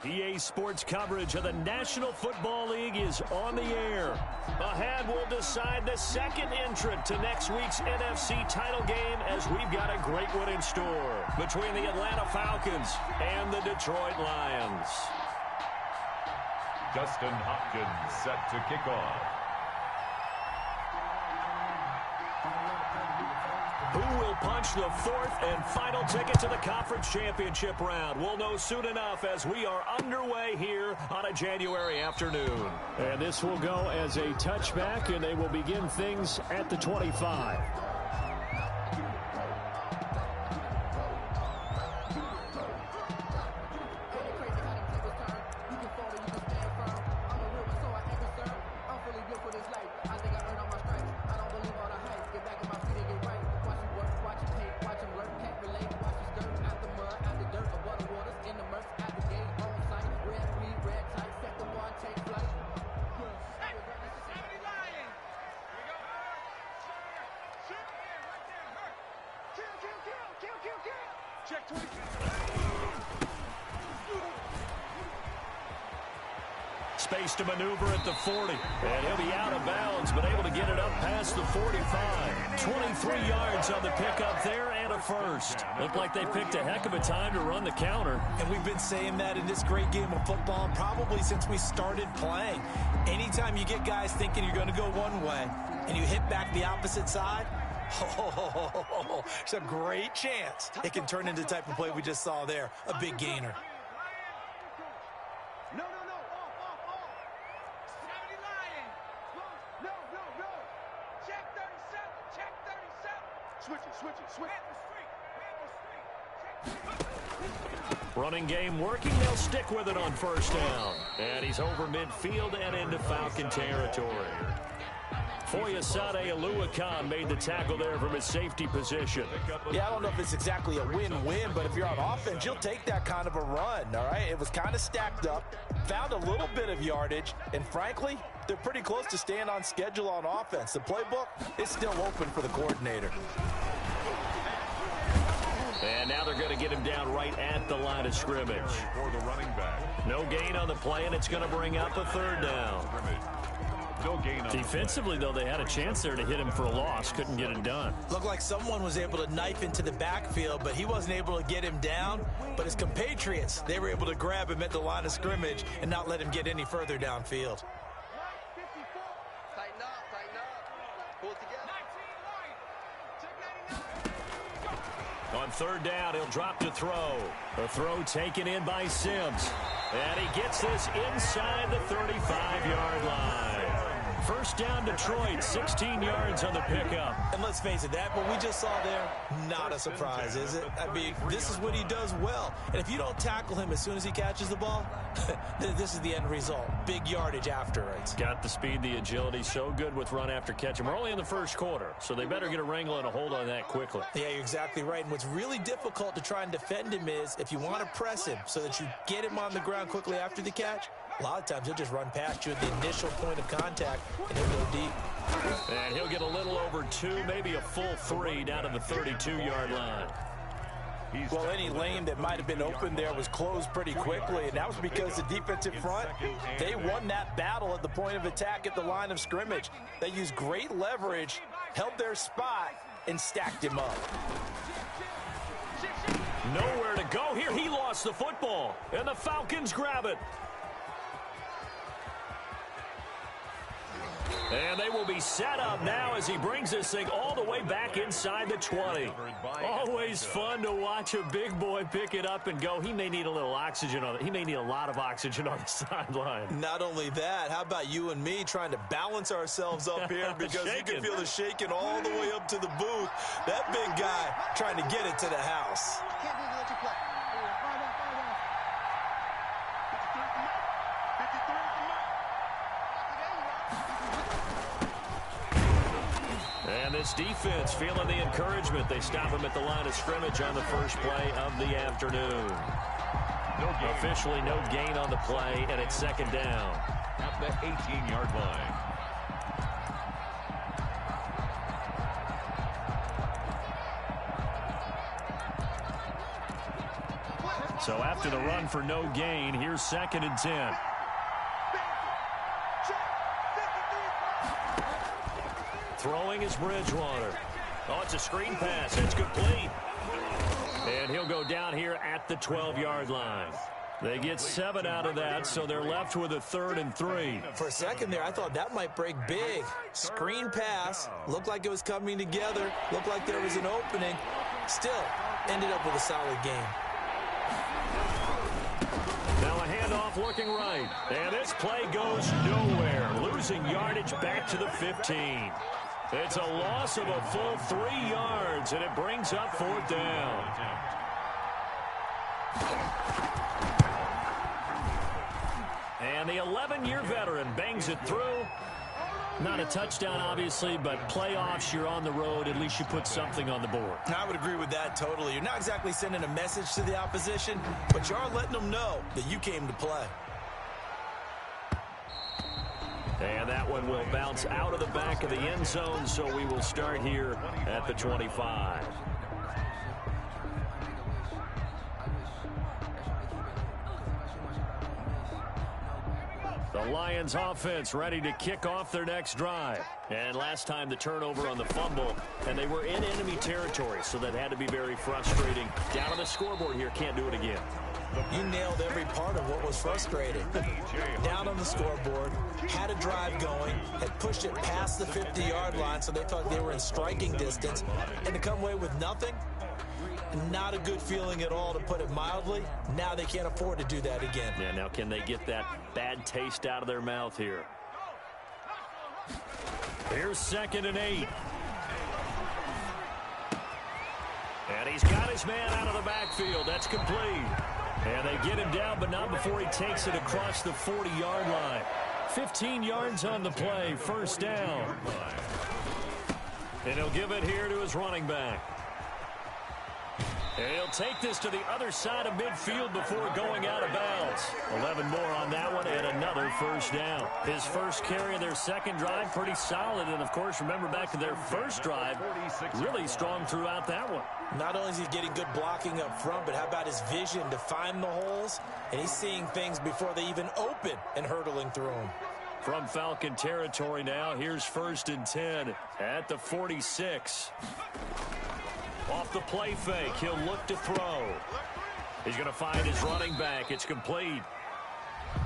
EA Sports coverage of the National Football League is on the air. Ahead, we'll decide the second entrant to next week's NFC title game as we've got a great one in store between the Atlanta Falcons and the Detroit Lions. Dustin Hopkins set to kick off. Who will punch the fourth and final ticket to the conference championship round? We'll know soon enough as we are underway here on a January afternoon. And this will go as a touchback, and they will begin things at the 25. Space to maneuver at the 40. And he'll be out of bounds, but able to get it up past the 45. 23 yards on the pickup there and a first. Looked like they picked a heck of a time to run the counter. And we've been saying that in this great game of football probably since we started playing. Anytime you get guys thinking you're going to go one way and you hit back the opposite side, it's a great chance it can turn into the type of play we just saw there, a big gainer. Running game working. They'll stick with it on first down. And he's over midfield and into Falcon territory. Foyesade Oluwakan made the tackle there from his safety position. Yeah, I don't know if it's exactly a win-win, but if you're on offense, you'll take that kind of a run, all right? It was kind of stacked up, found a little bit of yardage, and frankly, they're pretty close to staying on schedule on offense. The playbook is still open for the coordinator. And now they're going to get him down right at the line of scrimmage. For the running back. No gain on the play, and it's going to bring up a third down. No gain on Defensively, though, they had a chance there to hit him for a loss. Couldn't get it done. Looked like someone was able to knife into the backfield, but he wasn't able to get him down. But his compatriots, they were able to grab him at the line of scrimmage and not let him get any further downfield. On third down, he'll drop to throw. A throw taken in by Sims. And he gets this inside the 35-yard line. First down, Detroit, 16 yards on the pickup. And let's face it, that what we just saw there, not a surprise, is it? I mean, this is what he does well. And if you don't tackle him as soon as he catches the ball, this is the end result. Big yardage afterwards. Got the speed, the agility, so good with run after catch. And we're only in the first quarter, so they better get a wrangle and a hold on that quickly. Yeah, you're exactly right. And what's really difficult to try and defend him is if you want to press him so that you get him on the ground quickly after the catch, a lot of times he'll just run past you at the initial point of contact and he'll go deep. And he'll get a little over 2, maybe a full 3 down to the 32-yard line. Well, any lane that might have been open there was closed pretty quickly, and that was because the defensive front, they won that battle at the point of attack at the line of scrimmage. They used great leverage, held their spot, and stacked him up. Nowhere to go here. He lost the football, and the Falcons grab it. And they will be set up now as he brings this thing all the way back inside the 20. Always fun to watch a big boy pick it up and go. He may need a little oxygen on it. He may need a lot of oxygen on the sideline. Not only that, how about you and me trying to balance ourselves up here because you can feel the shaking all the way up to the booth. That big guy trying to get it to the house. And this defense feeling the encouragement. They stop him at the line of scrimmage on the first play of the afternoon. Officially no gain on the play, and it's second down. At the 18-yard line. So after the run for no gain, here's 2nd and 10. Throwing is Bridgewater. Oh, it's a screen pass. It's complete. And he'll go down here at the 12-yard line. They get 7 out of that, so they're left with a 3rd and 3. For a second there, I thought that might break big. Screen pass. Looked like it was coming together. Looked like there was an opening. Still ended up with a solid game. Now a handoff looking right. And this play goes nowhere. Losing yardage back to the 15. It's a loss of a full 3 yards, and it brings up 4th down. And the 11-year veteran bangs it through. Not a touchdown, obviously, but playoffs, you're on the road. At least you put something on the board. I would agree with that totally. You're not exactly sending a message to the opposition, but you are letting them know that you came to play. And that one will bounce out of the back of the end zone, so we will start here at the 25. The Lions offense ready to kick off their next drive. And last time the turnover on the fumble, and they were in enemy territory, so that had to be very frustrating. Down on the scoreboard here, can't do it again. You nailed every part of what was frustrating. Down on the scoreboard, had a drive going, had pushed it past the 50-yard line, so they thought they were in striking distance, and to come away with nothing, not a good feeling at all, to put it mildly. Now they can't afford to do that again. Yeah, now can they get that bad taste out of their mouth here? Here's 2nd and 8. And he's got his man out of the backfield. That's complete. And they get him down, but not before he takes it across the 40-yard line. 15 yards on the play, 1st down. And he'll give it here to his running back. And he'll take this to the other side of midfield before going out of bounds. 11 more on that one and another 1st down. His first carry of their 2nd drive, pretty solid. And, of course, remember back to their 1st drive, really strong throughout that one. Not only is he getting good blocking up front, but how about his vision to find the holes? And he's seeing things before they even open and hurtling through them. From Falcon territory now, here's 1st and 10 at the 46. Off the play fake, he'll look to throw. He's going to find his running back. It's complete.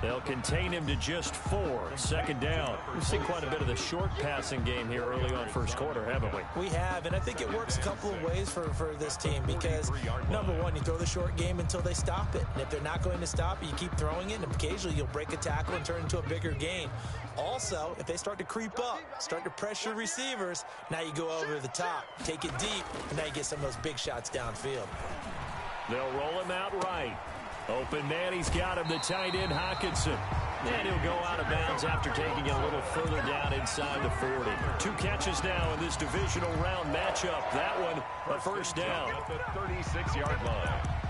They'll contain him to just 4. 2nd down. We've seen quite a bit of the short passing game here early on 1st quarter, haven't we? We have, and I think it works a couple of ways for this team because, number one, you throw the short game until they stop it. And if they're not going to stop it, you keep throwing it, and occasionally you'll break a tackle and turn into a bigger gain. Also, if they start to creep up, start to pressure receivers, now you go over the top, take it deep, and now you get some of those big shots downfield. They'll roll him out right. Open man, he's got him, the tight end, Hockenson. And he'll go out of bounds after taking it a little further down inside the 40. 2 catches now in this divisional round matchup. That one, a 1st down. At the 36-yard line.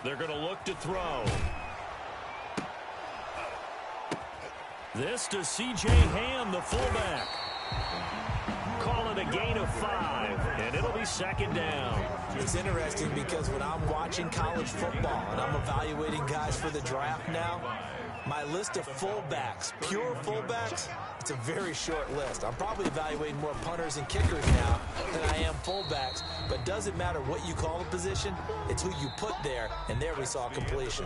They're going to look to throw. This to C.J. Ham, the fullback. Call it a gain of 5, and it'll be 2nd down. It's interesting because when I'm watching college football and I'm evaluating guys for the draft now, my list of fullbacks, pure fullbacks, it's a very short list. I'm probably evaluating more punters and kickers now than I am fullbacks, but it doesn't matter what you call the position, it's who you put there, and there we saw completion.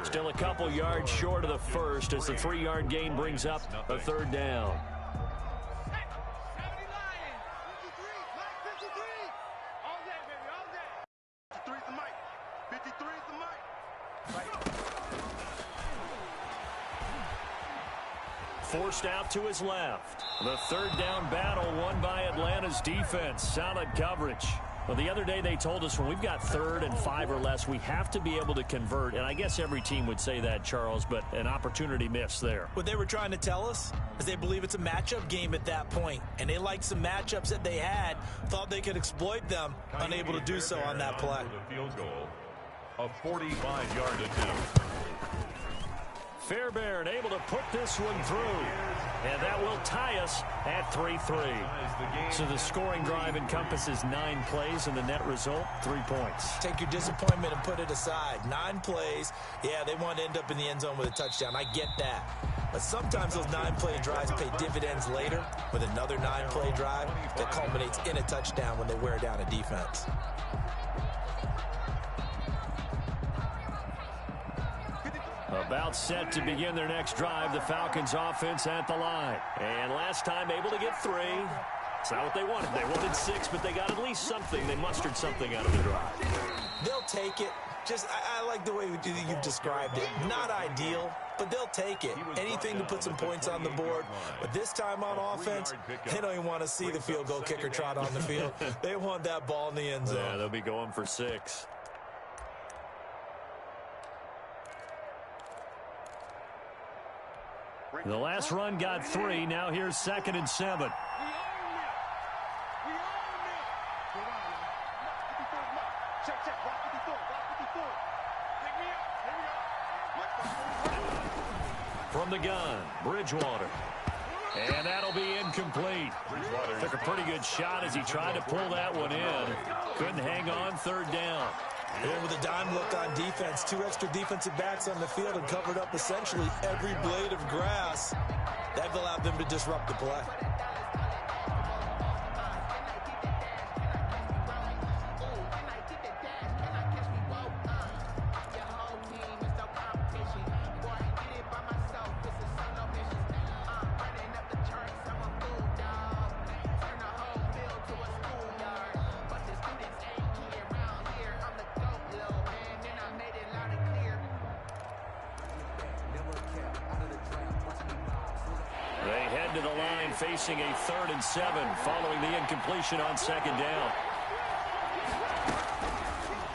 Still a couple yards short of the 1st as the 3-yard gain brings up a 3rd down. Forced out to his left. The 3rd down battle won by Atlanta's defense. Solid coverage. Well, the other day they told us when we've got 3rd and 5 or less, we have to be able to convert. And I guess every team would say that, Charles, but an opportunity missed there. What they were trying to tell us is they believe it's a matchup game at that point. And they liked some matchups that they had, thought they could exploit them, unable to do so on that play. A 45-yard attempt. Fairbairn able to put this one through. And that will tie us at 3-3. So the scoring drive encompasses 9 plays, and the net result, 3 points. Take your disappointment and put it aside. 9 plays. Yeah, they want to end up in the end zone with a touchdown. I get that. But sometimes those 9-play drives pay dividends later with another 9-play drive that culminates in a touchdown when they wear down a defense. About set to begin their next drive, the Falcons offense at the line. And last time able to get 3. It's not what they wanted. They wanted 6, but they got at least something. They mustered something out of the drive. They'll take it. I like the way you've described it. Not ideal, but they'll take it. Anything to put some points on the board. But this time on offense, they don't even want to see the field goal kicker trot on the field. They want that ball in the end zone. Yeah, they'll be going for 6. The last run got 3. Now here's 2nd and 7. From the gun, Bridgewater. And that'll be incomplete. Took a pretty good shot as he tried to pull that one in. Couldn't hang on, 3rd down. And with a dime look on defense, 2 extra defensive backs on the field and covered up essentially every blade of grass. That allowed them to disrupt the play. Facing a 3rd and 7 following the incompletion on 2nd down.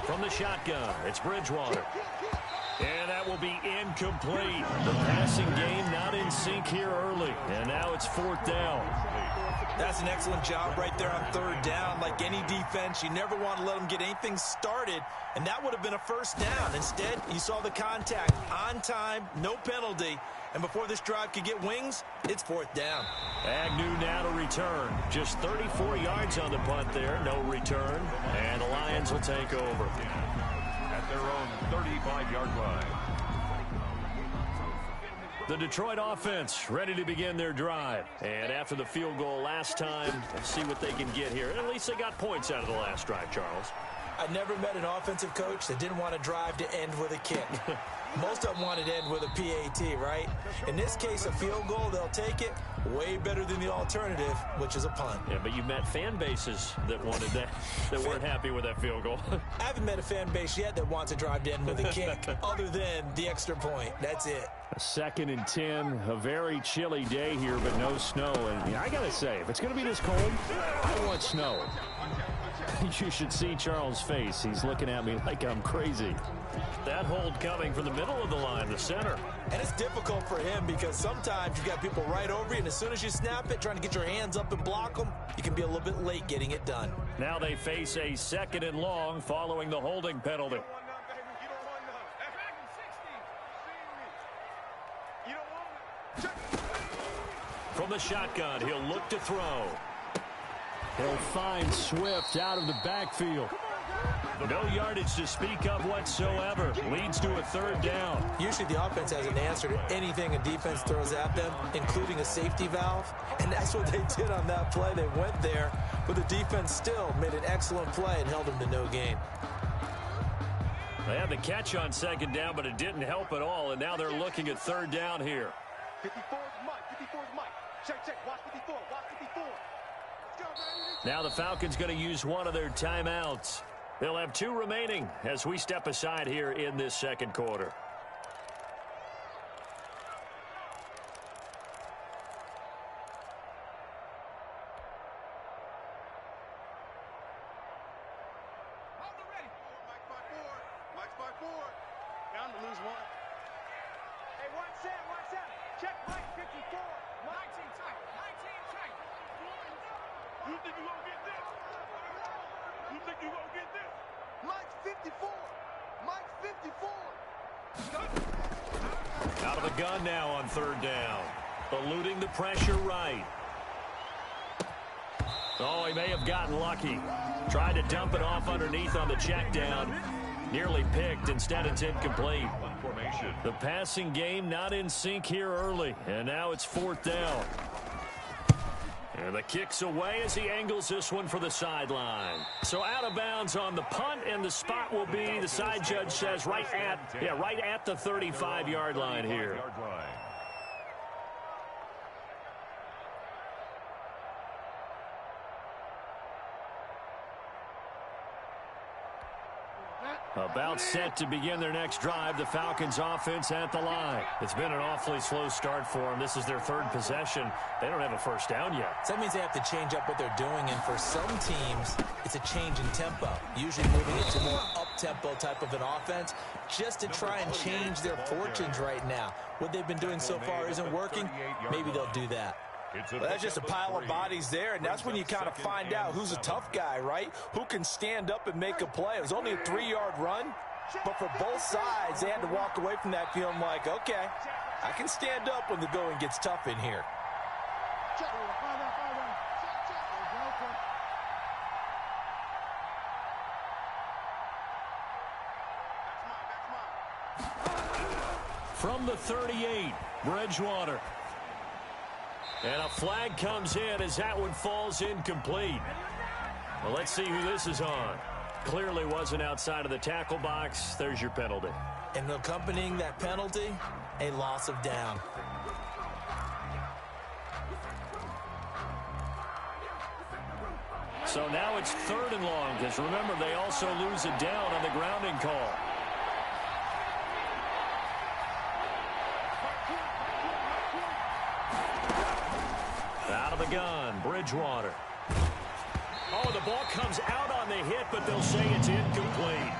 From the shotgun, it's Bridgewater. And that will be incomplete. The passing game not in sync here early. And now it's 4th down. That's an excellent job right there on 3rd down. Like any defense, you never want to let them get anything started, and that would have been a 1st down. Instead, you saw the contact on time, no penalty, and before this drive could get wings, it's 4th down. Agnew now to return. Just 34 yards on the punt there, no return, and the Lions will take over. At their own 35-yard line. The Detroit offense ready to begin their drive. And after the field goal last time, let's see what they can get here. At least they got points out of the last drive, Charles. I never met an offensive coach that didn't want a drive to end with a kick. Most of them wanted to end with a PAT, right? In this case, a field goal, they'll take it. Way better than the alternative, which is a punt. Yeah, but you've met fan bases that wanted that, that weren't happy with that field goal. I haven't met a fan base yet that wants a drive to end with a kick, other than the extra point. That's it. A 2nd and 10, a very chilly day here, but no snow. And I got to say, if it's going to be this cold, I want snow. You should see Charles' face. He's looking at me like I'm crazy. That hold coming from the middle of the line, the center. And it's difficult for him because sometimes you've got people right over you, and as soon as you snap it, trying to get your hands up and block them, you can be a little bit late getting it done. Now they face a 2nd and long following the holding penalty. From the shotgun, he'll look to throw. He'll find Swift out of the backfield. No yardage to speak of whatsoever. Leads to a 3rd down. Usually the offense has an answer to anything a defense throws at them, including a safety valve. And that's what they did on that play. They went there, but the defense still made an excellent play and held them to no gain. They had the catch on 2nd down, but it didn't help at all. And now they're looking at 3rd down here. 54 is Mike. 54 is Mike. Check. Watch 54. Watch 54. Now the Falcons going to use one of their timeouts. They'll have 2 remaining as we step aside here in this 2nd quarter. Mike's by 4. Down to lose 1. Hey, watch out. Check Mike 54. 19 tight. You think you're going to get this? Mike's 54. Out of the gun now on third down. Eluding the pressure right. Oh, he may have gotten lucky. Tried to dump it off underneath on the check down. Nearly picked. Instead, it's incomplete. The passing game not in sync here early. And now it's fourth down. And the kick's away as he angles this one for the sideline. So out of bounds on the punt, and the spot will be, the side judge says, right at the 35-yard line here. About set to begin their next drive. The Falcons offense at the line. It's been an awfully slow start for them. This is their third possession. They don't have a first down yet. So that means they have to change up what they're doing, and for some teams, it's a change in tempo. Usually moving it to more up-tempo type of an offense just to try and change their fortunes right now. What they've been doing so far isn't working. Maybe they'll do that. Well, that's just a pile of bodies there, and that's when you kind of find out who's a tough guy, right? Who can stand up and make a play. It was only a 3-yard run, but for both sides, they had to walk away from that feeling like, okay, I can stand up when the going gets tough in here. From the 38, Bridgewater. And a flag comes in as that one falls incomplete. Well, let's see who this is on. Clearly wasn't outside of the tackle box. There's your penalty. And accompanying that penalty, a loss of down. So now it's third and long, because remember, they also lose it down on the grounding call. Out of the gun, Bridgewater. Oh, the ball comes out on the hit, but they'll say it's incomplete.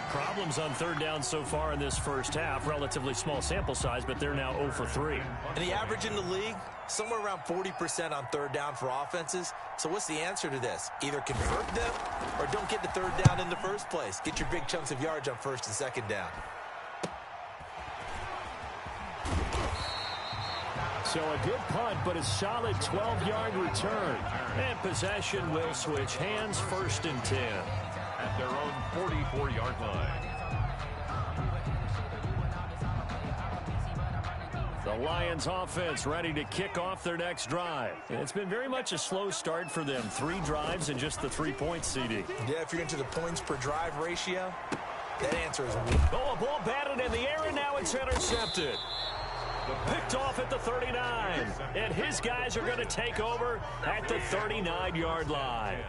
Problems on third down so far in this first half. Relatively small sample size, but they're now 0 for 3. And the average in the league, somewhere around 40% on third down for offenses. So what's the answer to this? Either convert them or don't get the third down in the first place. Get your big chunks of yards on first and second down. So a good punt, but a solid 12-yard return. And possession will switch hands, first and 10. At their own 44-yard line. The Lions offense ready to kick off their next drive. And it's been very much a slow start for them. 3 drives and just the 3 points, CD. Yeah, if you're into the points per drive ratio, that answer is weak. Oh, a ball batted in the air, and now it's intercepted. Picked off at the 39, and his guys are going to take over at the 39-yard line.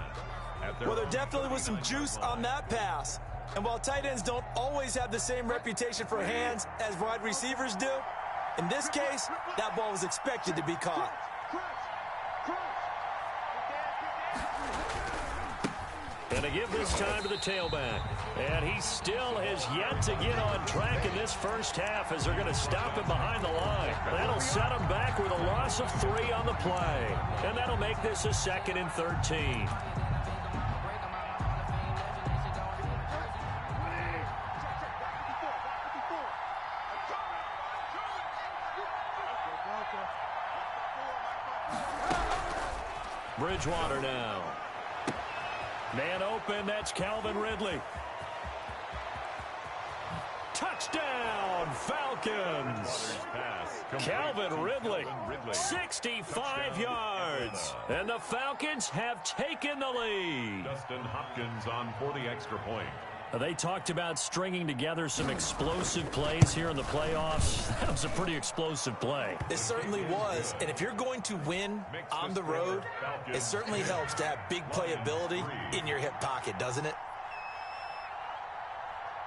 Well, there definitely was some juice on that pass. And while tight ends don't always have the same reputation for hands as wide receivers do, in this case, that ball was expected to be caught. And to give this time to the tailback. And he still has yet to get on track in this first half as they're going to stop him behind the line. That'll set him back with a loss of 3 on the play. And that'll make this a 2nd and 13. Bridgewater now. Man open, that's Calvin Ridley. Touchdown, Falcons. Calvin Ridley, 65 yards. And the Falcons have taken the lead. Dustin Hopkins on for the extra point. They talked about stringing together some explosive plays here in the playoffs. That was a pretty explosive play. It certainly was. And if you're going to win on the road, it certainly helps to have big playability in your hip pocket, doesn't it?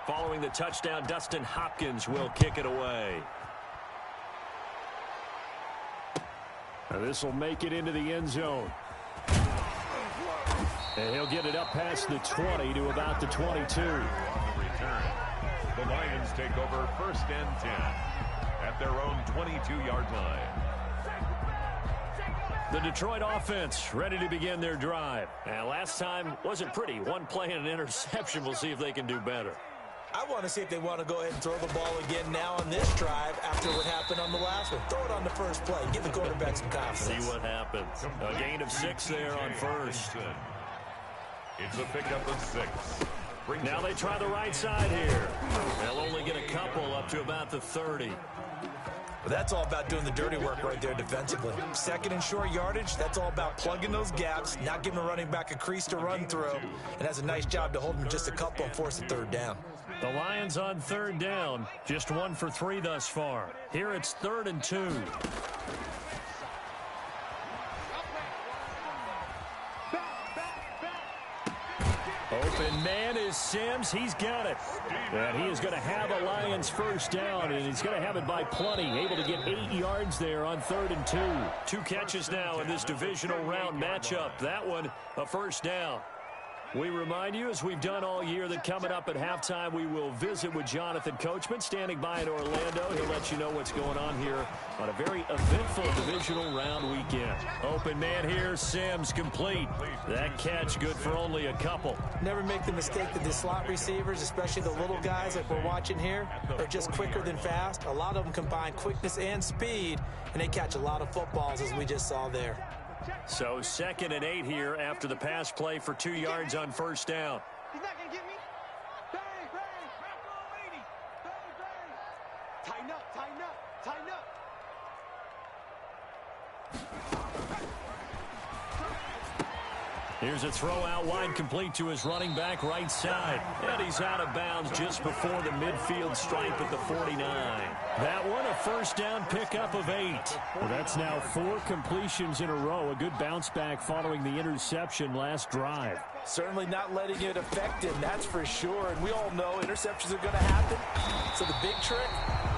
Following the touchdown, Dustin Hopkins will kick it away. This will make it into the end zone. And he'll get it up past the 20 to about the 22. The Lions take over 1st and 10 at their own 22-yard line. The Detroit offense ready to begin their drive. And last time wasn't pretty. 1 play and an interception. We'll see if they can do better. I want to see if they want to go ahead and throw the ball again now on this drive after what happened on the last one. Throw it on the first play. Give the quarterback some confidence. See what happens. A gain of 6 there on first. It's a pickup of 6. Now they try the right side here. They'll only get a couple up to about the 30. But that's all about doing the dirty work right there defensively. Second and short yardage, that's all about plugging those gaps, not giving a running back a crease to run through, and has a nice job to hold him just a couple and force a third down. The Lions on third down, just 1 for 3 thus far. Here it's 3rd and 2. Open man is Sims. He's got it. And he is going to have a Lions first down, and he's going to have it by plenty. Able to get 8 yards there on 3rd and 2. 2 catches now in this divisional round matchup. That one, a first down. We remind you, as we've done all year, that coming up at halftime, we will visit with Jonathan Coachman, standing by in Orlando. He'll let you know what's going on here on a very eventful divisional round weekend. Open man here, Sims complete. That catch good for only a couple. Never make the mistake that the slot receivers, especially the little guys like we're watching here, are just quicker than fast. A lot of them combine quickness and speed, and they catch a lot of footballs, as we just saw there. So 2nd and 8 here after the pass play for 2 yards on first down. He's not going to get me. Bang, bang. Back on 80. Bang, bang. Tighten up, tighten up, tighten up. Here's a throw out wide, complete to his running back right side. And he's out of bounds just before the midfield stripe at the 49. That one, a first down pickup of 8. Well, that's now 4 completions in a row. A good bounce back following the interception last drive. Certainly not letting it affect him, that's for sure. And we all know interceptions are going to happen. So the big trick,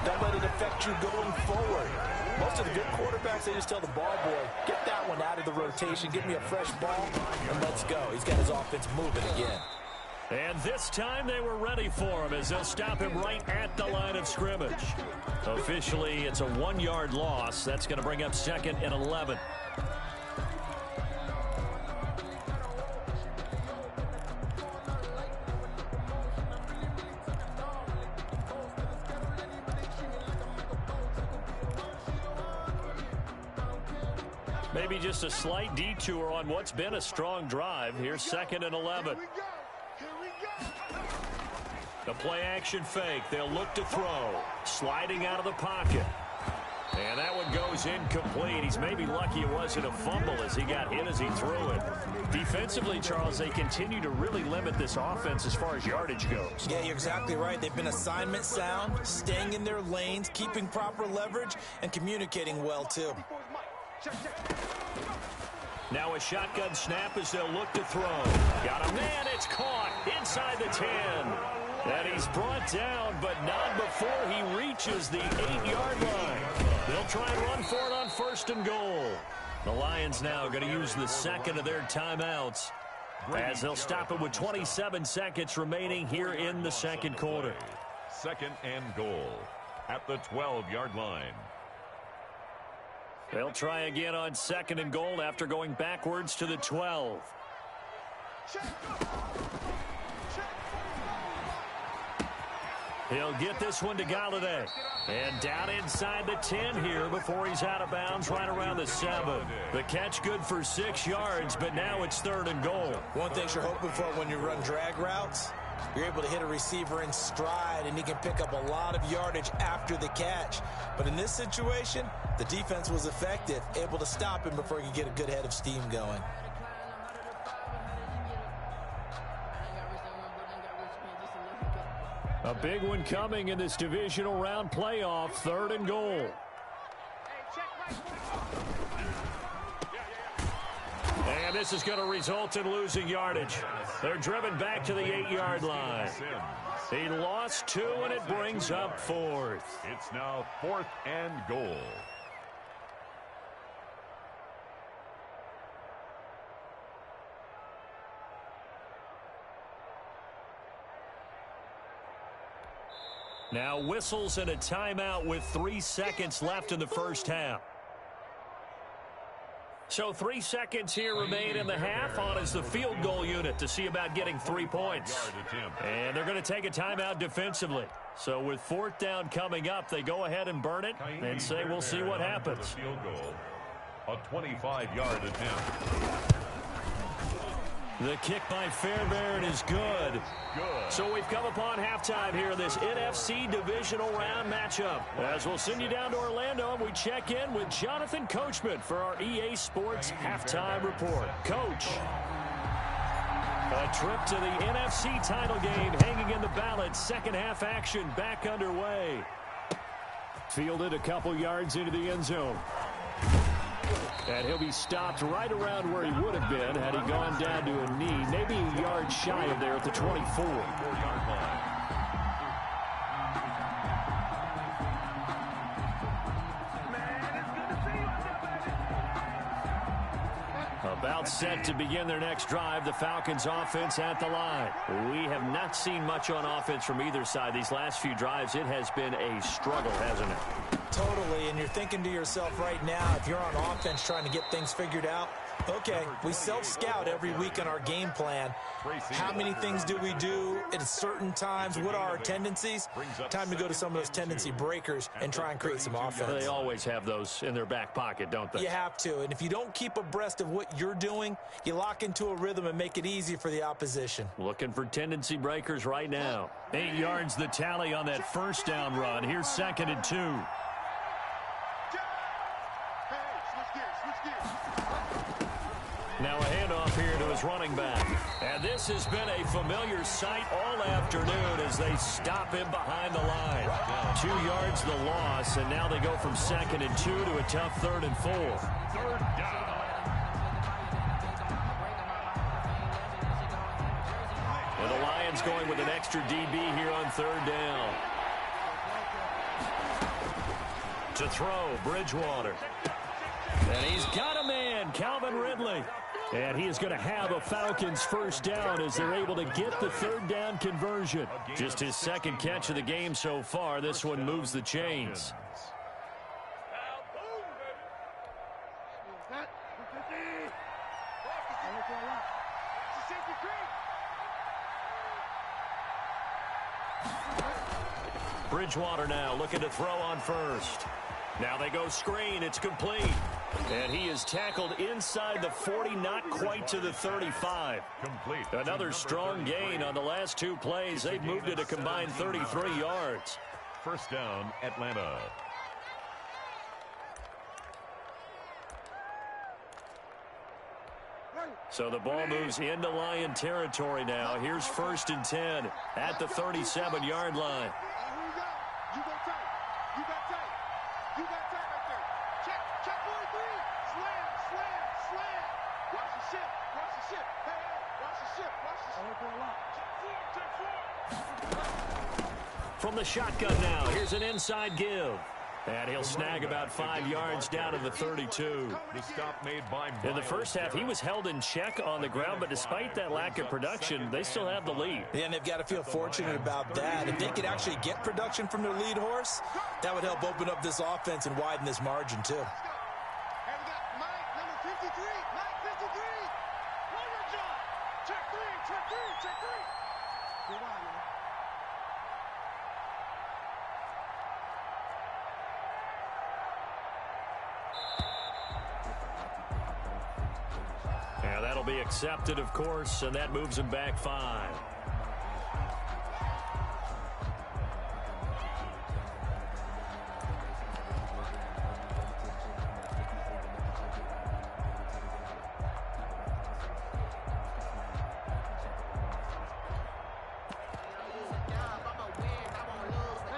don't let it affect you going forward. Most of the good quarterbacks, they just tell the ball boy, get that one out of the rotation, give me a fresh ball, and let's go. He's got his offense moving again. And this time they were ready for him as they'll stop him right at the line of scrimmage. Officially, it's a 1-yard loss. That's going to bring up 2nd and 11. Maybe just a slight detour on what's been a strong drive. Here's 2nd and 11. The play action fake. They'll look to throw. Sliding out of the pocket. And that one goes incomplete. He's maybe lucky it wasn't a fumble as he got hit as he threw it. Defensively, Charles, they continue to really limit this offense as far as yardage goes. Yeah, you're exactly right. They've been assignment sound, staying in their lanes, keeping proper leverage, and communicating well, too. Now a shotgun snap as they'll look to throw. Got a man, it's caught inside the 10. And he's brought down, but not before he reaches the 8-yard line. They'll try and run for it on 1st and goal. The Lions now going to use the 2nd of their timeouts as they'll stop it with 27 seconds remaining here in the 2nd quarter. 2nd and goal at the 12-yard line. They'll try again on 2nd and goal after going backwards to the 12. He'll get this one to Galladay. And down inside the 10 here before he's out of bounds right around the 7. The catch good for 6 yards, but now it's 3rd and goal. One thing you're hoping for when you run drag routes, you're able to hit a receiver in stride, and he can pick up a lot of yardage after the catch. But in this situation, the defense was effective, able to stop him before he could get a good head of steam going. A big one coming in this divisional round playoff, 3rd and goal. And this is going to result in losing yardage. They're driven back to the 8-yard line. He lost 2, and it brings up 4th. It's now 4th and goal. Now whistles and a timeout with 3 seconds left in the first half. So 3 seconds here remain in the half. On is the field goal unit to see about getting 3 points. And they're going to take a timeout defensively. So with 4th down coming up, they go ahead and burn it and say we'll see what happens. Field goal, a 25-yard attempt. The kick by Fairbairn is good. So we've come upon halftime here in this NFC Divisional Round matchup. As we'll send you down to Orlando, and we check in with Jonathan Coachman for our EA Sports Halftime Report. Coach, a trip to the NFC title game hanging in the balance. Second half action back underway. Fielded a couple yards into the end zone. And he'll be stopped right around where he would have been had he gone down to a knee, maybe a yard shy of there at the 24. About set to begin their next drive, the Falcons offense at the line. We have not seen much on offense from either side these last few drives. It has been a struggle, hasn't it? Totally, and you're thinking to yourself right now, if you're on offense trying to get things figured out, okay, we self-scout every week on our game plan. How many things do we do at certain times? What are our tendencies? Time to go to some of those tendency breakers and try and create some offense. They always have those in their back pocket, don't they? You have to, and if you don't keep abreast of what you're doing, you lock into a rhythm and make it easy for the opposition. Looking for tendency breakers right now. 8 yards the tally on that first down run. Here's 2nd and 2. Now a handoff here to his running back. And this has been a familiar sight all afternoon as they stop him behind the line. 2 yards the loss, and now they go from 2nd and 2 to a tough 3rd and 4. 3rd down. And the Lions going with an extra DB here on 3rd down. To throw, Bridgewater. And he's got a man, Calvin Ridley. And he is going to have a Falcons first down as they're able to get the 3rd down conversion. Just his 2nd catch of the game so far. This one moves the chains. Bridgewater now looking to throw on first. Now they go screen. It's complete. And he is tackled inside the 40, not quite to the 35. Complete. Another strong gain on the last 2 plays. They've moved it a combined 33 yards. First down, Atlanta. So the ball moves into Lion territory now. Here's 1st and 10 at the 37-yard line. You got tight. You got tight. You got tight right there. Check 43. Slam, slam, slam. Watch the ship. Watch the ship. Hey, watch the ship. Watch the ship. From the shotgun now, here's an inside give. And he'll snag about 5 yards down to the 32. The stop made by In the first half, he was held in check on the ground, but despite that lack of production, they still have the lead. Yeah, and they've got to feel fortunate about that. If they could actually get production from their lead horse, that would help open up this offense and widen this margin, too. And we got Mike, number 53. Mike, 53. Play your job. Check 3, check 3, check 3. Good on, man. Yeah, that'll be accepted, of course, and that moves him back 5.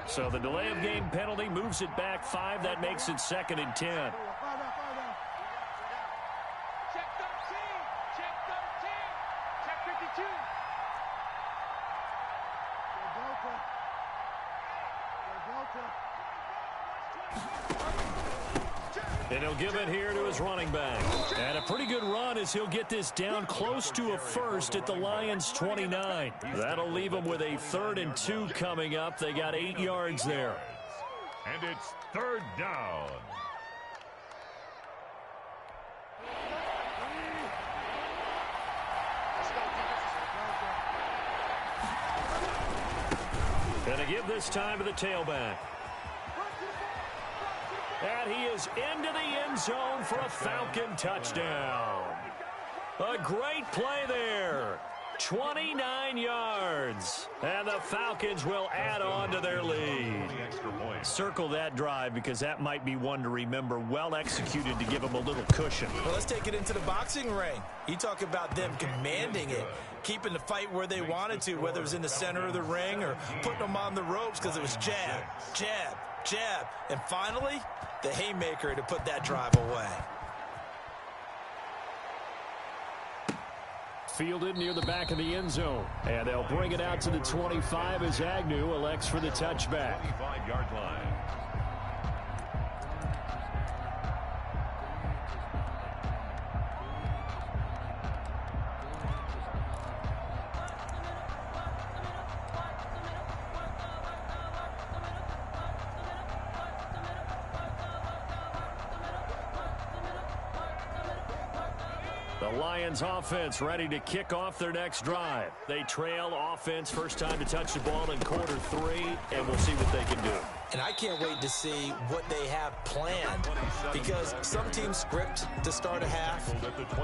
So the delay of game penalty moves it back 5. That makes it 2nd and 10. And he'll give it here to his running back. And a pretty good run as he'll get this down close to a first at the Lions' 29. That'll leave them with a 3rd and 2 coming up. They got 8 yards there. And it's 3rd down. And to give this time to the tailback. And he is into the end zone for a Falcon touchdown. A great play there. 29 yards. And the Falcons will add on to their lead. Circle that drive because that might be one to remember. Well executed to give them a little cushion. Well, let's take it into the boxing ring. You talk about them commanding it, keeping the fight where they wanted to, whether it was in the center of the ring or putting them on the ropes because it was jab, jab, jab. And finally, the haymaker to put that drive away. Fielded near the back of the end zone. And they'll bring it out to the 25 as Agnew elects for the touchback. 25-yard line. The Lions offense ready to kick off their next drive. They trail offense first time to touch the ball in quarter 3, and we'll see what they can do. And I can't wait to see what they have planned because some teams script to start a half.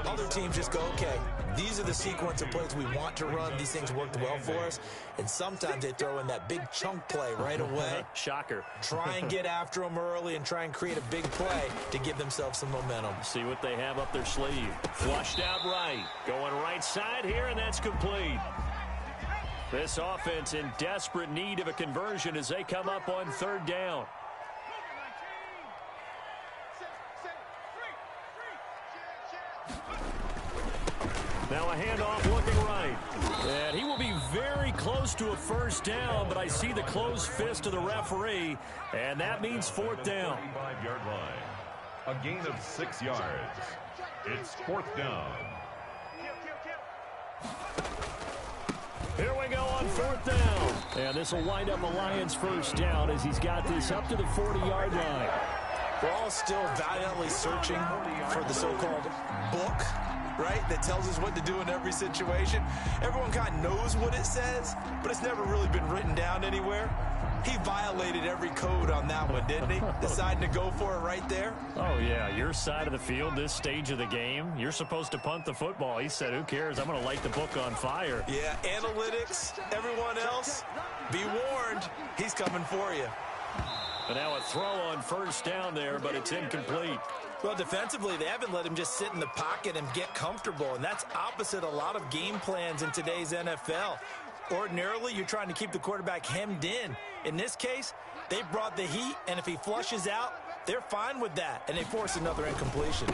Other teams just go, okay, these are the sequence of plays we want to run. These things worked well for us. And sometimes they throw in that big chunk play right away. Shocker. Try and get after them early and try and create a big play to give themselves some momentum. See what they have up their sleeve. Flushed out right. Going right side here, and that's complete. This offense in desperate need of a conversion as they come up on third down. Now a handoff looking right. And he will be very close to a first down, but I see the closed fist of the referee, and that means fourth down. 25-yard line. A gain of 6 yards. It's fourth down. Here we go on fourth down. And this will wind up a Lions first down as he's got this up to the 40-yard line. We're all still valiantly searching for the so-called book, right, that tells us what to do in every situation. Everyone kind of knows what it says, but it's never really been written down anywhere. He violated every code on that one, didn't he? Deciding to go for it right there. Oh, yeah, your side of the field, this stage of the game, you're supposed to punt the football. He said, who cares? I'm going to light the book on fire. Yeah, analytics, everyone else, be warned, he's coming for you. And now a throw on first down there, but it's incomplete. Well, defensively, they haven't let him just sit in the pocket and get comfortable, and that's opposite a lot of game plans in today's NFL. Ordinarily, you're trying to keep the quarterback hemmed in. In this case, they brought the heat, and if he flushes out, they're fine with that, and they force another incompletion.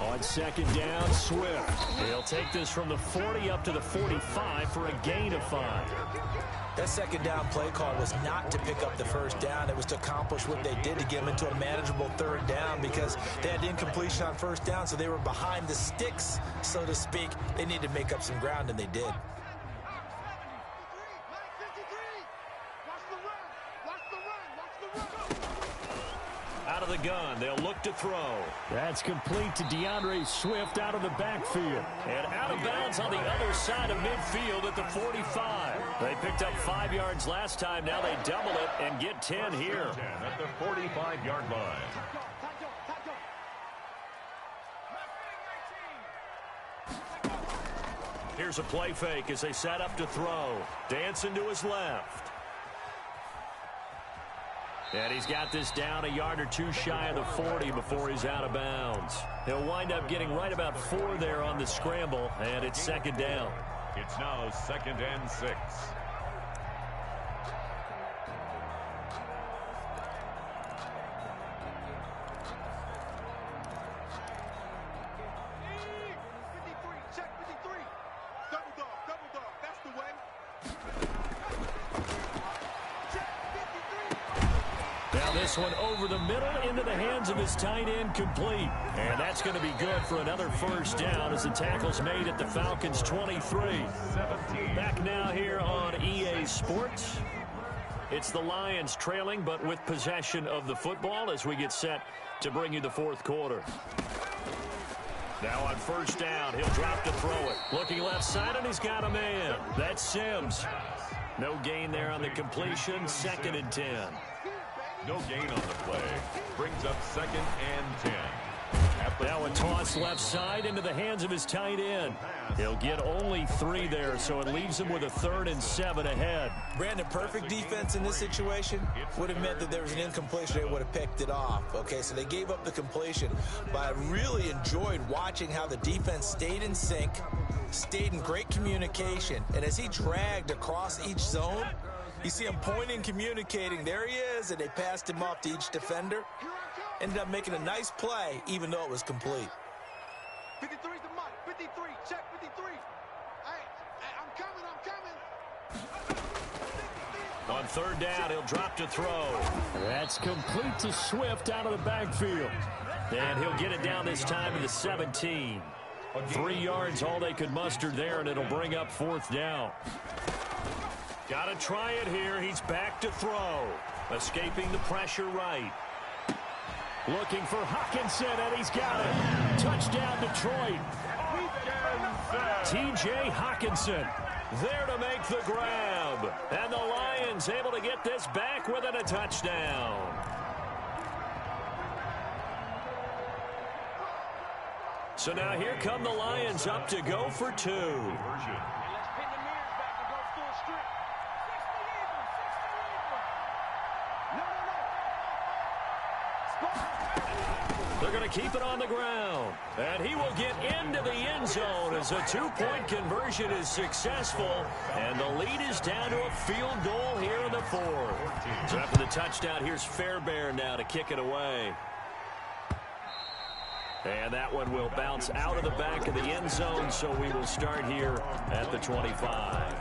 On second down, Swift. He'll take this from the 40 up to the 45 for a gain of 5. That second down play call was not to pick up the first down. It was to accomplish what they did to get them into a manageable third down because they had incompletion on first down, so they were behind the sticks, so to speak. They needed to make up some ground, and they did. Out of the gun, they'll look to throw. That's complete to DeAndre Swift out of the backfield. And out of bounds on the other side of midfield at the 45. They picked up 5 yards last time. Now they double it and get 10 here. 10 at the 45-yard line. Here's a play fake as they set up to throw. Dancing to his left. And he's got this down a yard or two shy of the 40 before he's out of bounds. He'll wind up getting right about 4 there on the scramble, and it's second down. It's now 2nd and 6. This one over the middle into the hands of his tight end, complete. And that's going to be good for another first down as the tackle's made at the Falcons 23. 17. Back now here on EA Sports. It's the Lions trailing, but with possession of the football as we get set to bring you the fourth quarter. Now on first down, he'll drop to throw it. Looking left side, and he's got a man. That's Sims. No gain there on the completion. 2nd and 10. No gain on the play. Brings up 2nd and 10. Now a toss left side into the hands of his tight end. He'll get only 3 there, so it leaves him with a 3rd and 7 ahead. Brandon, perfect defense in this situation would have meant that there was an incompletion. They would have picked it off. Okay, so they gave up the completion. But I really enjoyed watching how the defense stayed in sync, stayed in great communication. And as he dragged across each zone, you see him pointing, communicating. There he is, and they passed him off to each defender. Ended up making a nice play, even though it was complete. 53's the mark. 53. Check 53. Hey, I'm coming. On 3rd down, he'll drop to throw. That's complete to Swift out of the backfield. And he'll get it down this time to the 17. 3 yards, all they could muster there, and it'll bring up 4th down. Got to try it here. He's back to throw. Escaping the pressure right. Looking for Hockenson, and he's got it. Touchdown, Detroit. T.J. Hockenson there to make the grab. And the Lions able to get this back within a touchdown. So now here come the Lions up to go for 2. They're going to keep it on the ground. And he will get into the end zone as a 2-point conversion is successful. And the lead is down to a field goal here in the 4th. So after the touchdown, here's Fairbairn now to kick it away. And that one will bounce out of the back of the end zone, so we will start here at the 25.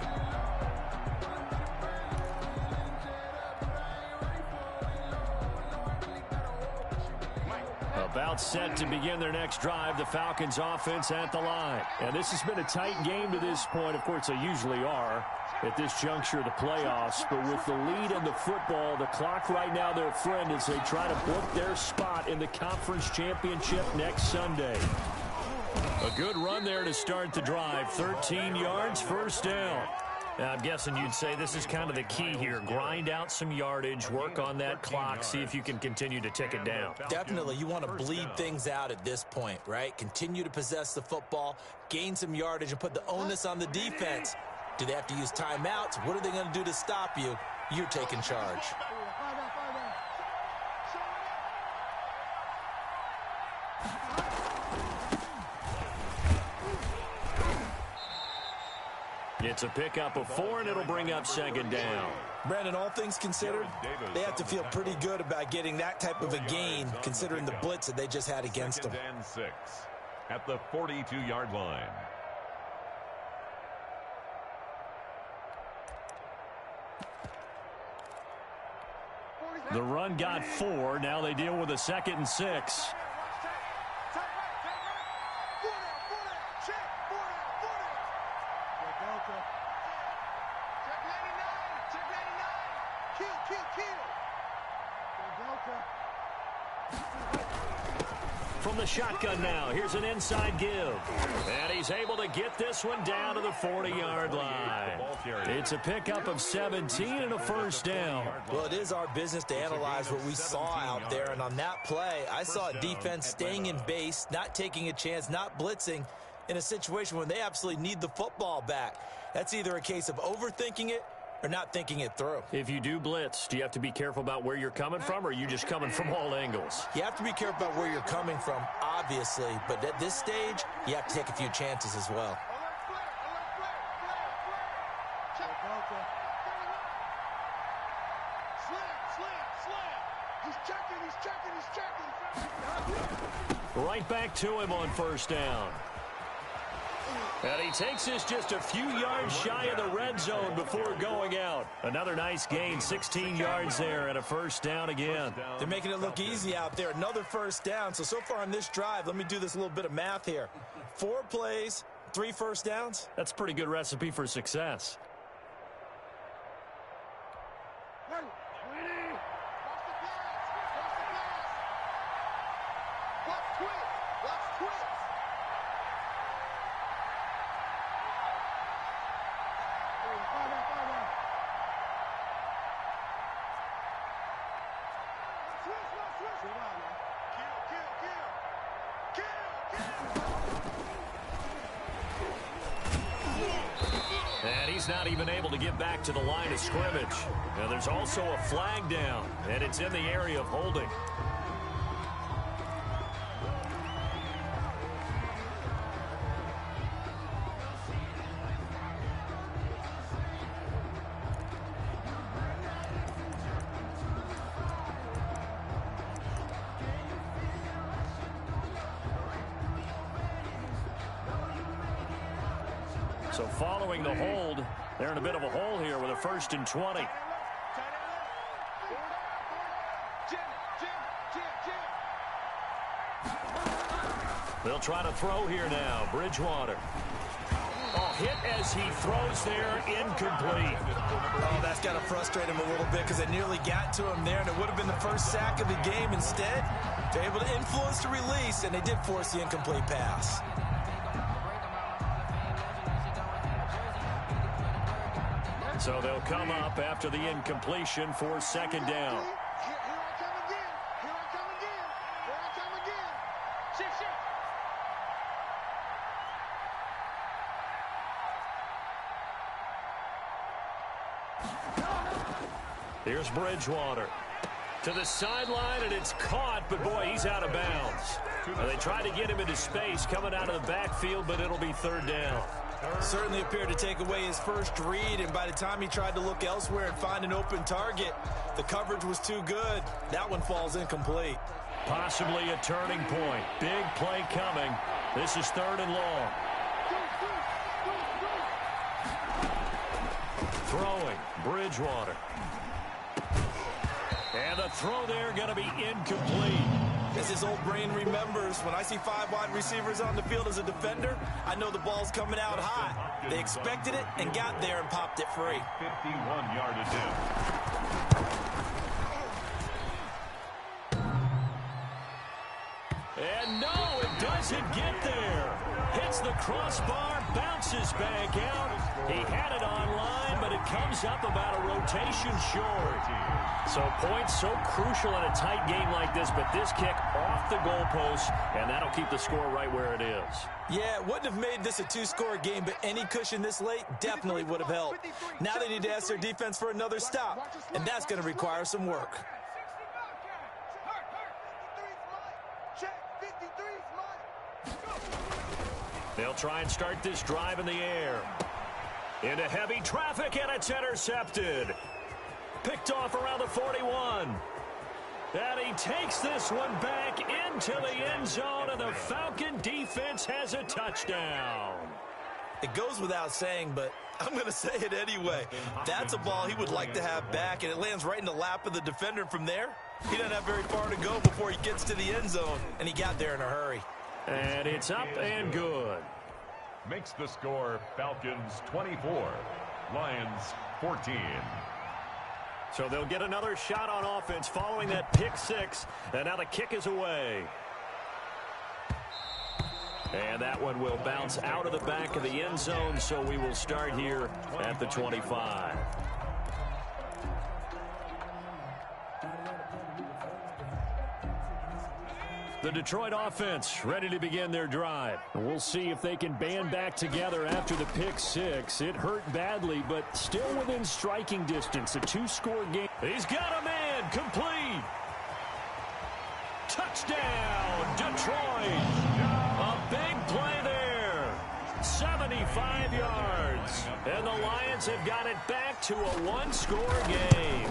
About set to begin their next drive, the Falcons offense at the line. And this has been a tight game to this point. Of course, they usually are at this juncture of the playoffs. But with the lead in the football, the clock right now their friend as they try to book their spot in the conference championship next Sunday. A good run there to start the drive. 13 yards, 1st down. Now, I'm guessing you'd say this is kind of the key here. Grind out some yardage, work on that clock, see if you can continue to tick it down. Definitely, you want to bleed things out at this point, right? Continue to possess the football, gain some yardage, and put the onus on the defense. Do they have to use timeouts? What are they going to do to stop you? You're taking charge. It's a pickup of 4, and it'll bring up 2nd down. Brandon, all things considered, they have to feel pretty good about getting that type of a gain, considering the blitz that they just had against them. 2nd and 6 at the 42-yard line. The run got 4. Now they deal with a 2nd and 6. From the shotgun now, here's an inside give. And he's able to get this one down to the 40-yard line. It's a pickup of 17 and a 1st down. Well, it is our business to analyze what we saw out there. And on that play, I saw a defense staying in base, not taking a chance, not blitzing in a situation when they absolutely need the football back. That's either a case of overthinking it or not thinking it through. If you do blitz, do you have to be careful about where you're coming from, or are you just coming from all angles? You have to be careful about where you're coming from, obviously, but at this stage, you have to take a few chances as well. Right back to him on 1st down. And he takes this just a few yards shy of the red zone before going out. Another nice gain, 16 yards there and a 1st down again. They're making it look easy out there. Another 1st down. So far on this drive, let me do this little bit of math here. 4 plays, 3 1st downs. That's a pretty good recipe for success. And he's not even able to get back to the line of scrimmage. Now there's also a flag down, and it's in the area of holding. So following the hold, they're in a bit of a hole here with a 1st and 20. They'll try to throw here now. Bridgewater. Oh, hit as he throws there, incomplete. Oh, that's got to frustrate him a little bit because they nearly got to him there, and it would have been the first sack of the game. Instead, they're able to influence the release, and they did force the incomplete pass. So they'll come up after the incompletion for 2nd down. Here I come again. Here I come again. Here I come again. Here's Bridgewater to the sideline, and it's caught, but boy, he's out of bounds. Well, they tried to get him into space coming out of the backfield, but it'll be 3rd down. Certainly appeared to take away his first read, and by the time he tried to look elsewhere and find an open target, the coverage was too good. That one falls incomplete. Possibly a turning point. Big play coming. This is 3rd and long. Throwing, Bridgewater. And the throw there going to be incomplete. As his old brain remembers, when I see 5 wide receivers on the field as a defender, I know the ball's coming out hot. They expected it and got there and popped it free. 51-yard attempt. And no, it doesn't get there. Hits the crossbar, bounces back out. He had it online, but it comes up about a rotation short. So points so crucial in a tight game like this, but this kick off the goalpost, and that'll keep the score right where it is. Yeah, it wouldn't have made this a 2-score game, but any cushion this late definitely would have helped. Now they need to ask their defense for another stop, and that's going to require some work. They'll try and start this drive in the air. Into heavy traffic, and it's intercepted. Picked off around the 41. And he takes this one back into the end zone, and the Falcon defense has a touchdown. It goes without saying, but I'm going to say it anyway. That's a ball he would like to have back, and it lands right in the lap of the defender. From there, he doesn't have very far to go before he gets to the end zone, and he got there in a hurry. And it's up and good. Makes the score Falcons 24, Lions 14. So they'll get another shot on offense following that pick 6, and now the kick is away. And that one will bounce out of the back of the end zone, so we will start here at the 25. The Detroit offense ready to begin their drive. We'll see if they can band back together after the pick 6. It hurt badly, but still within striking distance. A 2-score game. He's got a man. Complete. Touchdown, Detroit. A big play there. 75 yards. And the Lions have got it back to a 1-score game.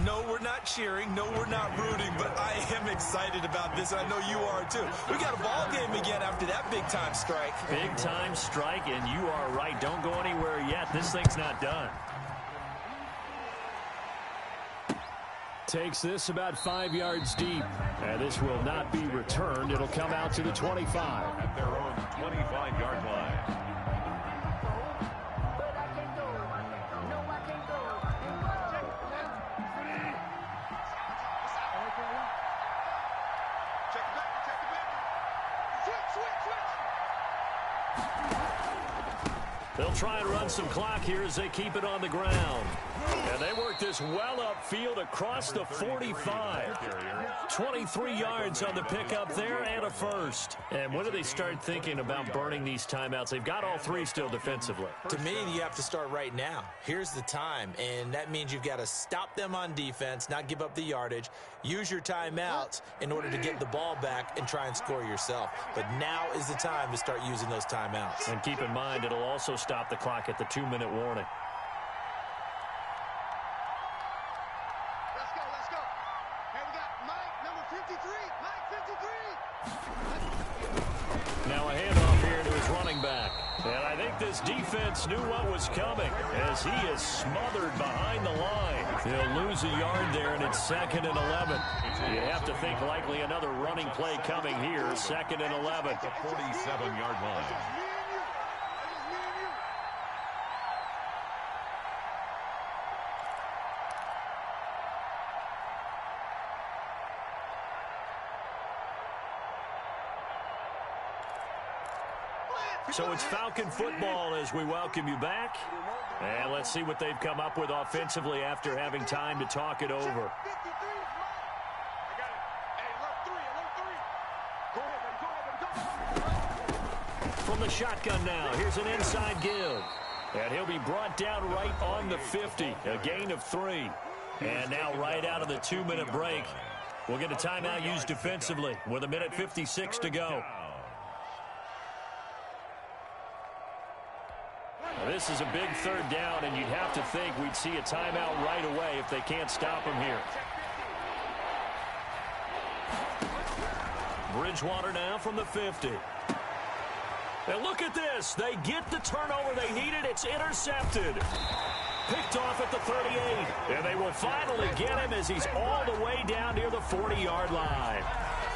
No, we're not cheering. No, we're not rooting, but I am excited about this. I know you are, too. We got a ball game again after that big-time strike. Big-time strike, and you are right. Don't go anywhere yet. This thing's not done. Takes this about 5 yards deep. And this will not be returned. It'll come out to the 25. At their own 25-yard line. They'll try and run some clock here as they keep it on the ground. And they work this well upfield across the 45. 23 yards on the pickup there and a first. And when do they start thinking about burning these timeouts? They've got all three still defensively. To me, you have to start right now. Here's the time, and that means you've got to stop them on defense, not give up the yardage, use your timeouts in order to get the ball back and try and score yourself. But now is the time to start using those timeouts. And keep in mind, it'll also stop the clock at the 2-minute warning. Let's go, let's go. Hey, we got Mike, number 53. Mike, 53. Now a handoff here to his running back. And I think this defense knew what was coming as he is smothered behind the line. He'll lose a yard there, and it's 2nd and 11. You have to think likely another running play coming here, 2nd and 11. The 47-yard line. So it's Falcon football as we welcome you back. And let's see what they've come up with offensively after having time to talk it over. From the shotgun now, here's an inside give. And he'll be brought down right on the 50, a gain of 3. And now right out of the 2-minute break, we'll get a timeout used defensively with 1:56 to go. This is a big 3rd down, and you'd have to think we'd see a timeout right away if they can't stop him here. Bridgewater now from the 50. And look at this. They get the turnover they needed. It's intercepted. Picked off at the 38. And they will finally get him as he's all the way down near the 40-yard line.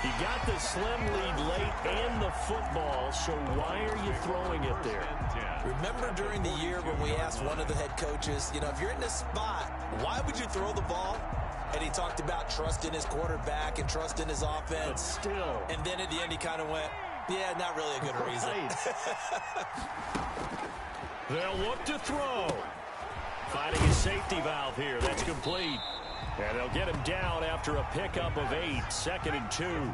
You got the slim lead late and the football, so why are you throwing it there? Remember during the year when we asked one of the head coaches, you know, if you're in this spot, why would you throw the ball? And he talked about trust in his quarterback and trust in his offense. But still. And then at the end he kind of went, yeah, not really a good reason. They'll look to throw. Finding a safety valve here. That's complete. And they'll get him down after a pickup of 8. 2nd and 2.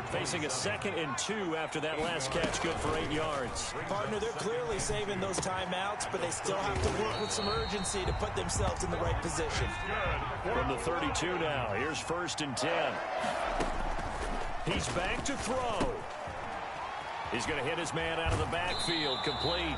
Facing a 2nd and 2 after that last catch, good for 8 yards. Partner, they're clearly saving those timeouts, but they still have to work with some urgency to put themselves in the right position. From the 32 now, here's 1st and 10. He's back to throw. He's going to hit his man out of the backfield, complete.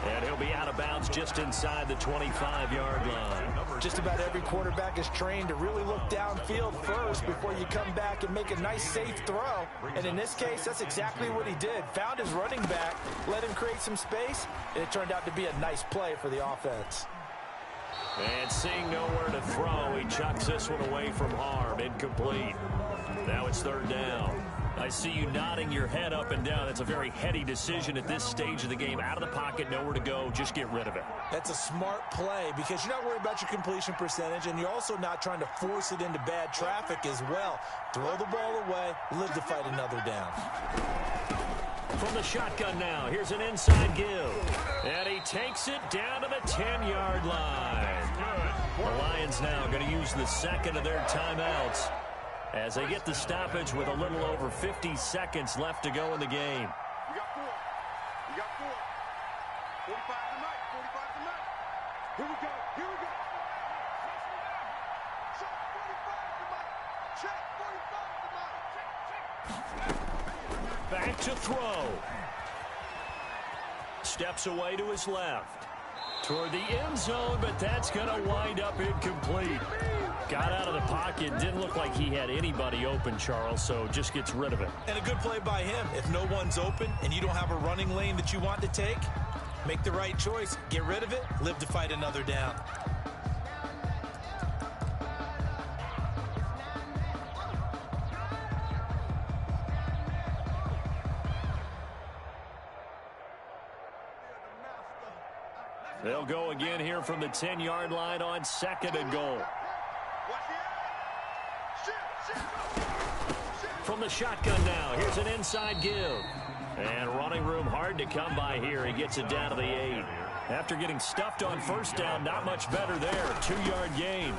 And he'll be out of bounds just inside the 25-yard line. Just about every quarterback is trained to really look downfield first before you come back and make a nice, safe throw. And in this case, that's exactly what he did. Found his running back, let him create some space, and it turned out to be a nice play for the offense. And seeing nowhere to throw, he chucks this one away from harm. Incomplete. Now it's 3rd down. I see you nodding your head up and down. That's a very heady decision at this stage of the game. Out of the pocket, nowhere to go. Just get rid of it. That's a smart play because you're not worried about your completion percentage, and you're also not trying to force it into bad traffic as well. Throw the ball away, live to fight another down. From the shotgun now, here's an inside give. And he takes it down to the 10-yard line. The Lions now going to use the 2nd of their timeouts as they get the stoppage with a little over 50 seconds left to go in the game. We got 4. We got 4. 45 tonight. 45 tonight. Here we go. Here we go. Check 45 tonight. Check 45 tonight. Back to throw. Steps away to his left. Toward the end zone, but that's going to wind up incomplete. Got out of the pocket. Didn't look like he had anybody open, Charles, so just gets rid of it. And a good play by him. If no one's open and you don't have a running lane that you want to take, make the right choice. Get rid of it. Live to fight another down. They'll go again here from the 10-yard line on 2nd and goal. From From the shotgun now, here's an inside give. And running room hard to come by here. He gets it down to the 8. After getting stuffed on first down, not much better there. 2-yard gain.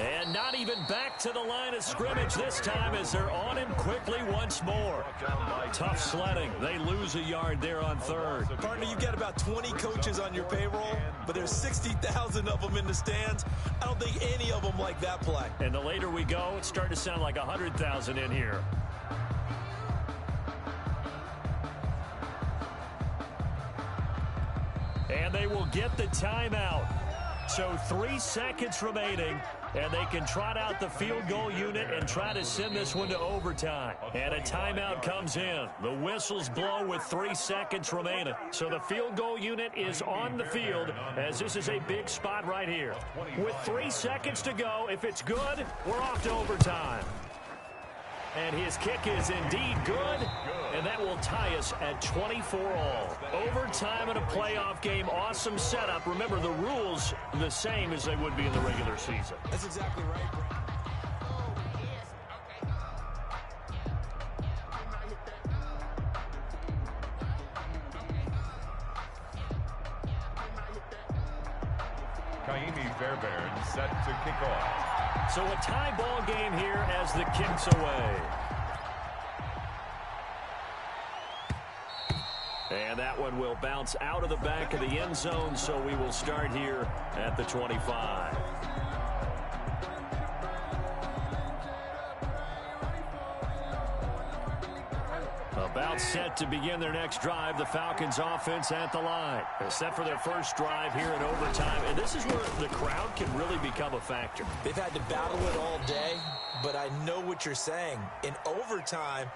And not even back to the line of scrimmage this time as they're on him quickly once more. Tough sledding. They lose a yard there on third. Partner, you've got about 20 coaches on your payroll, but there's 60,000 of them in the stands. I don't think any of them like that play. And the later we go, it's starting to sound like 100,000 in here. And they will get the timeout. So 3 seconds remaining, and they can trot out the field goal unit and try to send this one to overtime. And a timeout comes in. The whistles blow with 3 seconds remaining. So the field goal unit is on the field as this is a big spot right here. With 3 seconds to go, if it's good, we're off to overtime. And his kick is indeed good, and that will tie us at 24 all. Overtime in a playoff game, awesome setup. Remember, the rules the same as they would be in the regular season. That's exactly right, bro. Kaimi Fairbairn set to kick off. So a tie ball game here as the kick's away. And that one will bounce out of the back of the end zone, so we will start here at the 25. About set to begin their next drive. The Falcons offense at the line. They're set for their first drive here in overtime. And this is where the crowd can really become a factor. They've had to battle it all day, but I know what you're saying. In overtime,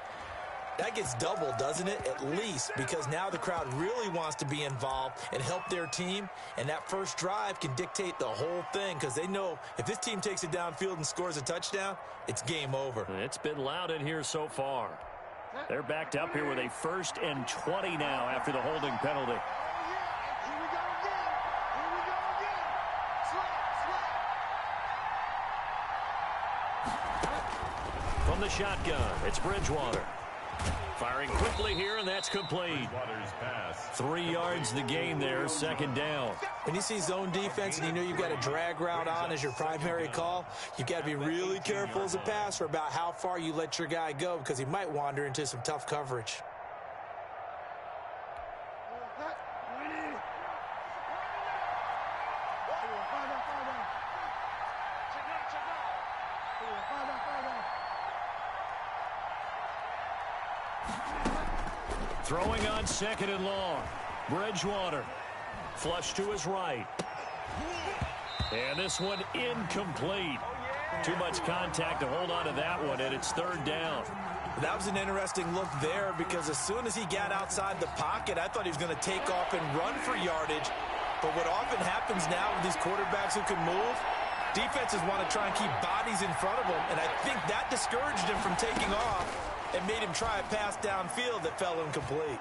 that gets doubled, doesn't it? At least, because now the crowd really wants to be involved and help their team. And that first drive can dictate the whole thing because they know if this team takes it downfield and scores a touchdown, it's game over. It's been loud in here so far. They're backed up here with a 1st and 20 now after the holding penalty. From the shotgun, it's Bridgewater. Firing quickly here, and that's complete. 3 yards the gain there, 2nd down. When you see zone defense and you know you've got a drag route on as your primary call, you've got to be really careful as a passer about how far you let your guy go because he might wander into some tough coverage. Throwing on 2nd and long. Bridgewater. Flush to his right. And this one incomplete. Too much contact to hold on to that one, and it's 3rd down. That was an interesting look there because as soon as he got outside the pocket, I thought he was going to take off and run for yardage. But what often happens now with these quarterbacks who can move, defenses want to try and keep bodies in front of them, and I think that discouraged him from taking off and made him try a pass downfield that fell incomplete.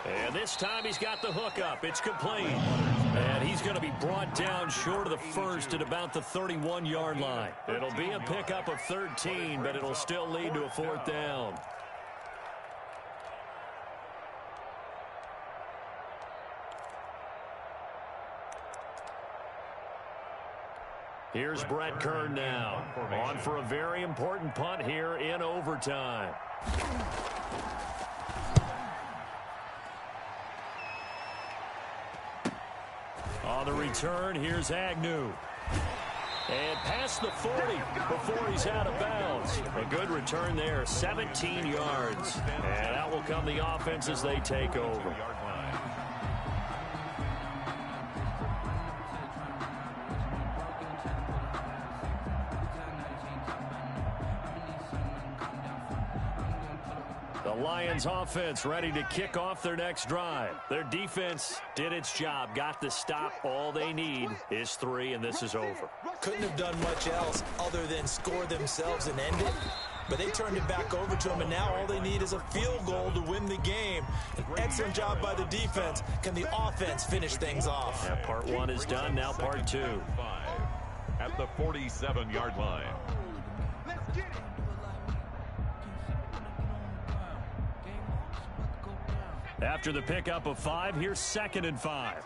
And this time he's got the hook up. It's complete. And he's going to be brought down short of the 1st at about the 31-yard line. It'll be a pickup of 13, but it'll still lead to a 4th down. Here's Brett Kern now, on for a very important punt here in overtime. On the return, here's Agnew. And past the 40 before he's out of bounds. A good return there, 17 yards. And out will come the offense as they take over. The Lions offense ready to kick off their next drive. Their defense did its job, got the stop. All they need is 3, and this is over. Couldn't have done much else other than score themselves and end it. But they turned it back over to them, and now all they need is a field goal to win the game. An excellent job by the defense. Can the offense finish things off? Yeah, part 1 is done, now part 2. At the 47-yard line. After the pickup of 5, here's 2nd and 5.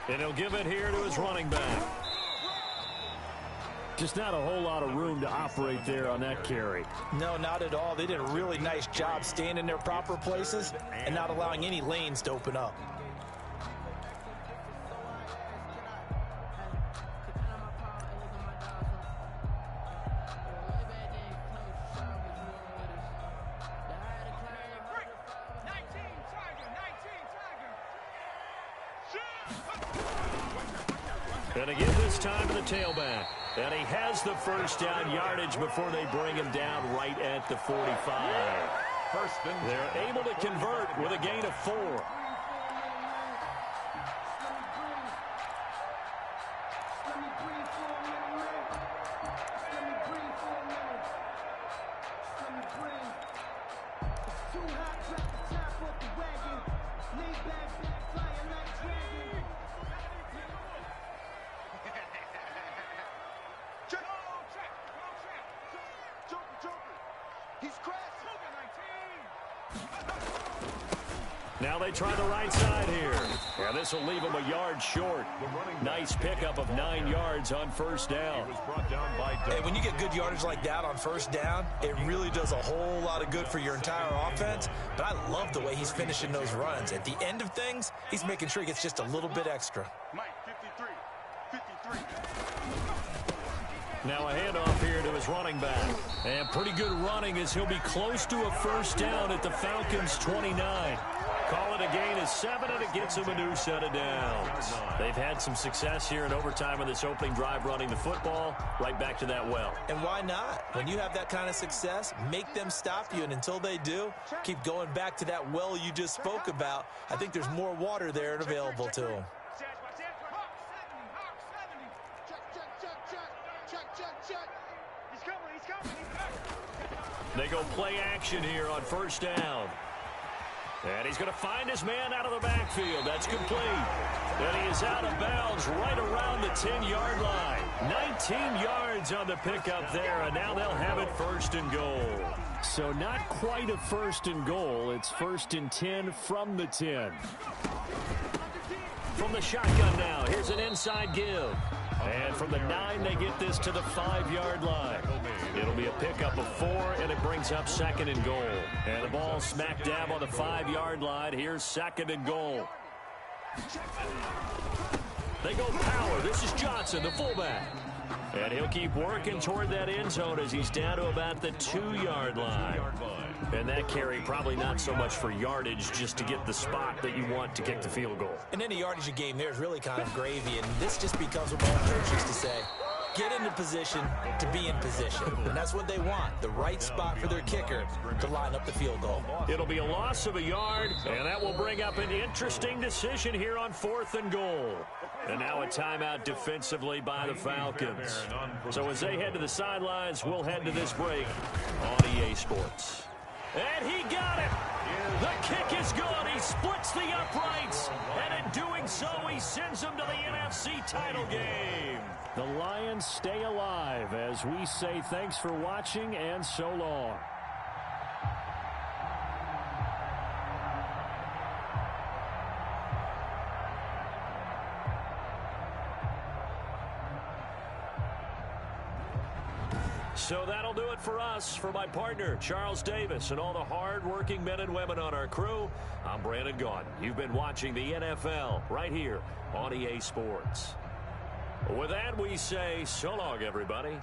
And he'll give it here to his running back. Just not a whole lot of room to operate there on that carry. No, not at all. They did a really nice job staying in their proper places and not allowing any lanes to open up. And to give this time to the tailback. And he has the first down yardage before they bring him down right at the 45. They're able to convert with a gain of 4. Now they try the right side here. Yeah, this will leave him a yard short. Nice pickup of 9 yards on first down. And when you get good yardage like that on first down, it really does a whole lot of good for your entire offense. But I love the way he's finishing those runs. At the end of things, he's making sure he gets just a little bit extra. Now a handoff here to his running back. And pretty good running as he'll be close to a first down at the Falcons' 29. Call it a gain of 7, and it gets him a new set of downs. They've had some success here in overtime on this opening drive running the football right back to that well. And why not? When you have that kind of success, make them stop you, and until they do, keep going back to that well you just spoke about. I think there's more water there and available to them. They go play action here on first down. And he's going to find his man out of the backfield. That's complete. And he is out of bounds right around the 10-yard line. 19 yards on the pickup there, and now they'll have it first and goal. So not quite a first and goal. It's first and 10 from the 10. From the shotgun now, here's an inside give. And from the 9, they get this to the 5-yard line. It'll be a pickup of 4, and it brings up 2nd and goal. And the ball smack dab on the 5-yard line. Here's 2nd and goal. They go power. This is Johnson, the fullback. And he'll keep working toward that end zone as he's down to about the 2-yard line. And that carry probably not so much for yardage, just to get the spot that you want to kick the field goal. And any yardage a game there is really kind of gravy, and this just becomes what my coach used to say. Get into position to be in position. And that's what they want, the right spot for their kicker to line up the field goal. It'll be a loss of a yard, and that will bring up an interesting decision here on 4th and goal. And now a timeout defensively by the Falcons. So as they head to the sidelines, we'll head to this break on EA Sports. And he got it. The kick is good. He splits the uprights. And in doing so, he sends them to the NFC title game. The Lions stay alive as we say thanks for watching and so long. So that'll do it for us. For my partner, Charles Davis, and all the hard-working men and women on our crew, I'm Brandon Gaudin. You've been watching the NFL right here on EA Sports. With that, we say so long, everybody.